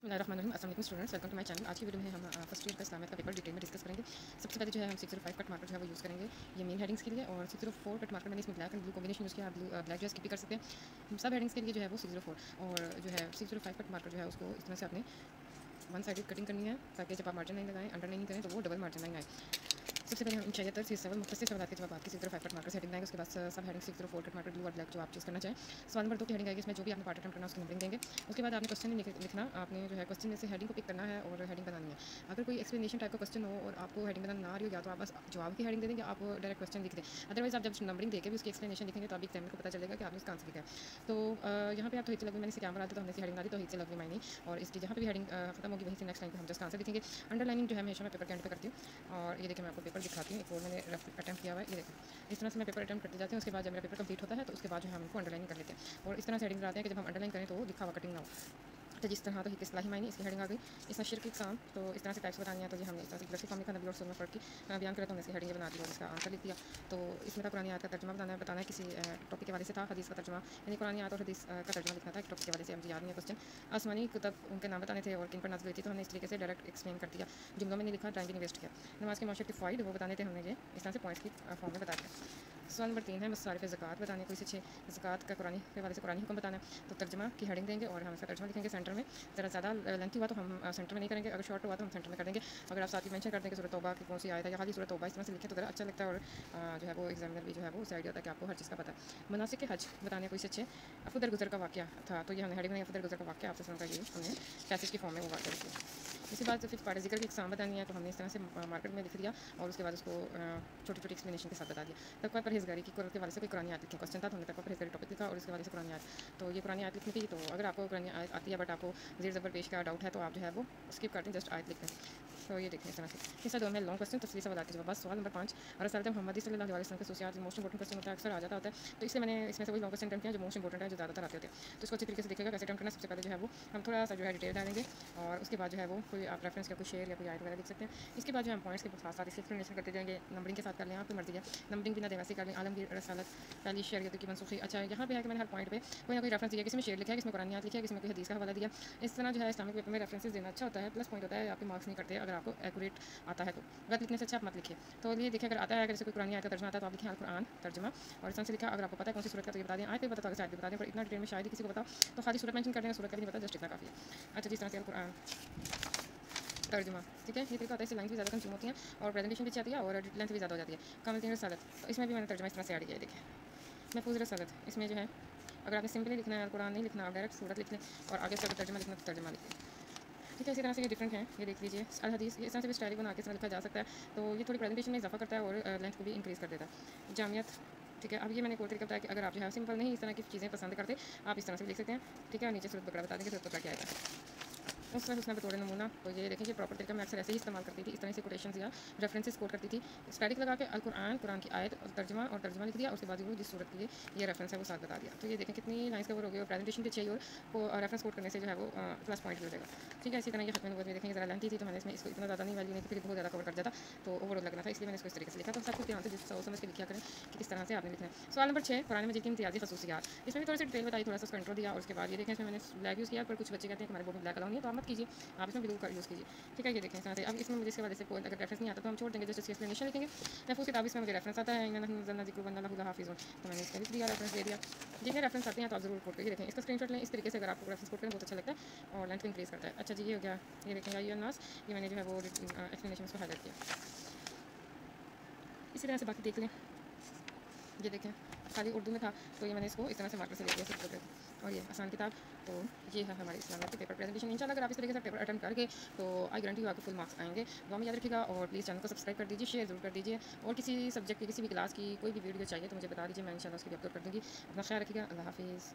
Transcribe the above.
अस्सलाम students, welcome to my channel. आज की वीडियो में हम फर्स्ट ईयर का इस्लामियत का पेपर डिटेल में डिस्कस करेंगे। सबसे पहले जो है हम 605 कट मार्कर जो है वो यूज़ करेंगे ये मेन हेडिंग्स के लिए, और 604 कट मार्कर मैंने इसमें black and blue combination use किया। ब्लू ब्लैक जो है स्किप भी कर सकते हैं। सब हेडिंग्स के लिए जो है वो 604 और जो है 605 कट मार्कर जो है उसको इस तरह से आपने वन साइडेड कटिंग करनी है, ताकि जब आप मार्जिन लाइन लगाएं, अंडरलाइनिंग करें तो वो डबल मार्जिन लाइन आए। सबसे पहले हम इन 76 से सवाल मुख्तसर सवाल के जवाब आपकी 605 कट मार्कर हेडिंग आएंगे। उसके बाद सब हेडिंग 604 कट मार्कर ब्लू और ब्लैक जो आप चूज़ करना चाहें। सवाल नंबर 2 की हेडिंग आएगी, इसमें जो भी आपने पार्ट अटेम्प्ट करना है उसकी नंबरिंग देंगे। उसके बाद आपने क्वेश्चन लिखना, आपने जो है क्वेश्चन में से हेडिंग को पिक करना है और हेडिंग बनानी है। अगर कोई एक्सप्लेनेशन टाइप का क्वेश्चन हो और आपको हेडिंग बनाना ना रही हो, या तो आप बस जवाब की हेडिंग दे देंगे, आप डायरेक्ट क्वेश्चन लिख दें। अदरवाइज आप जब नंबरिंग देके भी उसकी एक्सप्लेनेशन लिखेंगे तो आप एग्जामिनर को पता चलेगा कि आपने उसका आंसर लिखा है। तो यहाँ पे आप तौहीद से लगवी मैंने इसे कैमरा आते तो हमने इसे हेडिंग डाली, तौहीद से लगवी मायने, और इसकी जहाँ पे भी हेडिंग खत्म होगी वहीं से नेक्स्ट लाइन पे हम जस्ट आंसर लिखेंगे। अंडरलाइनिंग जो है हमेशा मैं पेपर के एंड पे करती हूँ। और ये देखिए मैं आपको पेपर दिखाती हूँ, एक और मैंने अटैम्प्ट किया हुआ है, ये देखिए इस तरह से मैं पेपर अटैम्प्ट करते जाती हूँ। उसके बाद जब मेरा पेपर कंप्लीट होता है तो उसके बाद जो है हम इनको अंडरलाइन कर लेते हैं, और इस तरह से हेडिंग लगाते हैं कि जब हम अंडरलाइन करें तो लिखा हुआ कटिंग ना हो। तो जिस तरह तो हित इस्लाही मायने इसकी हेडिंग आ गई। इसमें शिर्क एग्जाम, तो इस तरह से टाइप्स बतानी है, तो जी हमने इस तरह से ग्रफिक फॉर्म लिखा, नबी और सुन्नत पढ़ के बयान करा, तो हमने इसकी हेडिंग बना दी और इसका आंसर लिख दिया। तो इसमें था कुरानी आयत का तर्जुमा बताना है किसी टॉपिक के वाले से था, हदीस का तर्जुमा यानी कुरानी आयत और हदीस का तर्जुमा लिखना था एक टॉपिक के वाले से। मुझे याद नहीं है क्वेश्चन। आसमानी किताब उनके नाम बताने थे और किन पर नाज़िल हुई थी, तो हमने इस तरीके से डायरेक्ट एक्सप्लेन कर दिया, जुमलों में नहीं लिखा, टाइम भी नहीं वेस्ट किया। नमाज के मौशर के फ़ायदे वो बताने थे हमने, ये इस तरह से पॉइंट्स की फॉर्म में बता दिया। सवाल नंबर 3 है मसारिफ ज़कात बताने, कोई से 6 ज़कात का कुरानी के वाले से कुरानी हुक्म बताना है। तो तर्जुमा की हेडिंग देंगे और हम इसका तर्जुमा लिखेंगे सेंटर में। ज़रा ज़्यादा लेंथी हुआ तो हम सेंटर में नहीं करेंगे, अगर शॉर्ट हुआ तो हम सेंटर में कर देंगे। अगर आप साथ ही मेंशन कर देंगे सूरत तौबा की कौन सी आयत है या खाली सूरत तौबा इस तरह से लिखें तो ज़रा अच्छा लगता है, और जो है वो एग्जामिनर भी जो है वो उस आइडिया होता है कि आपको हर चीज़ का पता है। मनासिक के हज बताने, कोई से 6 अफदर गुजर का वाक़या था, तो ये हमने हेडिंग में अफदर गुजर का वाक़या आपसे सुनकर ये हमने पैसेज की फॉर्म में वो वाक़या लिखा। इसके बाद फिफ्थ पार्ट जिक्र की एग्जाम बतानी है, तो हमने इस तरह से मार्केट में लिख दिया और उसके बाद उसको छोटी छोटी एक्सप्लेनेशन के साथ बता दिया। तकवा परहेज़गारी की कुरान के वाले से कोई कुरानी आयत लिखी, क्वेश्चन था तो हमने तकवा परहेज़गारी टॉपिक लिखा और उसके वाले से कुरानी आयत। तो ये कुरानी आयत लिखनी थी, तो अगर आपको कुरानी आयत आती है बट आपको ज़ेर ज़बर पेश का डाउट है तो आप जो है वो स्किप करते हैं, जस्ट आयत लिखते हैं। तो ये देखें इस तरह से। हिस्सा 2 में लॉन्ग क्वेश्चन तफसीली सवाल के जवाब। सवाल नंबर 5 और सल्लल्लाहु मोहम्मद सल्लल्लाहु अलैहि वसल्लम के खसूसियात मोस्ट इंपॉर्टेंट क्वेश्चन होता है, अक्सर आ जाता होता है, तो इसलिए मैंने इसमें से वही लॉन्ग क्वेश्चन अटेम्प्ट किया जो मोस्ट इंपॉर्टेंट है, जो ज़्यादातर आते होते हैं। तो इसको अच्छी तरीके से देखिएगा कैसे अटेम्प्ट करना। सबसे पहले जो है वो हम थोड़ा सा जो है डिटेल डालेंगे, और उसके बाद जो है वो कोई आप रेफरेंस या कोई शेयर या कोई आयत वगैरह लिख सकते हैं। इसके बाद जो हम पॉइंट्स के साथ साथ इसकी एक्सप्लेनेशन करते जाएंगे। नंबरिंग के साथ कर लें, आपकी मर्जी है, नंबरिंग बिना देवासी कर लें। आलमगीर रसालत पहली शरीयत की मनसूखी। अच्छा यहाँ पे है कि मैंने हर पॉइंट पे कोई ना कोई रेफरेंस दिया, किसी में शेयर लिखा है, किसी में कुरानी आयत लिखा है, किसी में कोई हदीस का हवाला दिया। इस तरह जो है इस्लामिक पेपर में रेफरेंसेस देना अच्छा होता है, प्लस पॉइंट होता है, आपके मार्क्स नहीं करते अगर आपको एक्यूरेट आता है तो। गलत लिखने से अच्छा आप मत लिखिए। तो ये देखिए अगर आता है, अगर जैसे कोई कुरानी आयत का तर्जुमा आता है तो आप लिखें अल कुरान तर्जुमा, और इस तरह से लिखा। अगर आपको पता है कौन सी सूरत का तो ये बता दें, आयत भी पता तो आगे भी बता दें, पर इतना डिटेल में शायद ही किसी को बताओ, तो खाली सूरत मेंशन कर देंगे, सूरत का भी नहीं पता, जस्ट इतना काफ़ी है। अच्छा जिस तरह से अल कुरान तर्जुमा, ठीक है, ये तरीका होता है, इससे लाइन्स भी ज़्यादा कंज्यूम होती हैं और प्रेजेंटेशन भी अच्छी आती है और लेंथ भी ज़्यादा हो जाती है। कामिल रसालत, तो इसमें भी मैंने तर्जुमा इस तरह से ऐड किया है, देखिए महफूज रसालत, इसमें जो है अगर आपने सिंपली लिखना है कुरान नहीं लिखना, आप डायरेक्ट सूरत लिख लें, और आगे से अगर तर्जुमा लिखना तो तर्जुमा लिख लें, ठीक है। इसी तरह से ये डिफरेंट है, ये देख लीजिए अल हदीस, ये इस तरह से भी स्टाइल बना के इसमें लिखा जा सकता है, तो ये थोड़ी प्रेजेंटेशन में इजाफा करता है और लेंथ को भी इंक्रीज़ कर देता है। जामियत, ठीक है। अब ये मैंने एक और तरीका बताया कि अगर आप जो है सिंपल नहीं इस तरह की चीज़ें पसंद करते, आप इस तरह से भी लिख सकते हैं, ठीक है, और नीचे सूरत बकरा बता देंगे, सूरत बकरा क्या आएगा। उसमें बतौर नमूना, तो ये देखें कि प्रॉपर तरीका मैं अक्सर ऐसे ही इस्तेमाल करती थी, इस तरह से कोटेशन या रेफरेंसेस कोट करती थी, स्टैटिक लगा के अल कुरान, कुरान की आयत और तर्जुमा लिख दिया, उसके बाद वो जिस सूरत के लिए ये रेफरेंस है वो साथ बता दिया। तो ये देखें कितनी लाइन्स कवर हो गई और प्रेजेंटेशन भी चाहिए, और रेफरेंस कोट करने से जो है वो प्लस पॉइंट मिल जाएगा, ठीक है। इसी तरह ये खत्म हुआ, देखेंगे ज़रा लेंथी थी तो मैंने इसमें इसको इतना ज़्यादा नहीं वैल्यू नहीं, फिर बहुत ज़्यादा कवर कर जाता तो ओवरऑल लगना था, इसलिए मैंने इसको इस तरीके से लिखा। तो सब कुछ ध्यान से जिस समझ के लिखा करें कि किस तरह से आपने लिखना है। सवाल नंबर 6 कुरान मजीद की इम्तियाज़ी खसूसियात, इसमें भी थोड़ी सी डिटेल बताई, थोड़ा सा कंट्रोल दिया, और उसके बाद ये देखें इसमें मैंने ब्लैक यूज़ किया, पर कुछ बच्चे कहते हैं कि हमारे बोर्ड में ब्लैक अलाउ नहीं है, तो आप मत कीजिए, आप इसमें ब्लू का यूज़ कीजिए, ठीक है। ये देखें इस तरह से। अब इसमें मुझे इसके वाले से कोई अगर रेफरेंस नहीं आता तो हम छोड़ देंगे, जस्ट इसकी एक्सप्लेनेशन लिखेंगे। महफूज किताब, इसमें मुझे रेफरेंस आता है, हाफिज़, तो मैंने इसका लिख दिया, रेफरेंस दे दिया। जिन्हें रेफरेंस आते हैं तो आप जरूर कोट करिए, देखें इसका स्क्रीनशॉट लें, इस तरीके से अगर आपको रेफरेंस कोट करें बहुत अच्छा लगता है और लेंथ को इंक्रीज़ करता है। अच्छा जी ये हो गया, ये देखें या नास, ये मैंने जो है वो एक्सप्लेनेशन को हाईलाइट किया। इसी तरह से बाकी देख लें, ये देखें खाली उर्दू में था तो ये मैंने इसको इस तरह से मार्कर से ले लिया सिर्फ, और ये आसान किताब। तो ये है हमारी इस्लामियत के पेपर प्रेजेंटेशन। इंशाल्लाह अगर आप इस तरीके से पेपर अटेम्प्ट करके तो आई गारंटी आपको फुल मार्क्स आएंगे। दुआ में याद रखिएगा, और प्लीज़ चैनल को सब्सक्राइब कर दीजिए, शेयर जरूर कर दीजिए, और किसी सब्जेक्ट की किसी भी क्लास की कोई भी वीडियो चाहिए तो मुझे बता दीजिए, मैं इंशाल्लाह उसकी भी अपलोड कर दूँगी। अपना ख्याल रखिएगा, अल्लाह हाफिज़।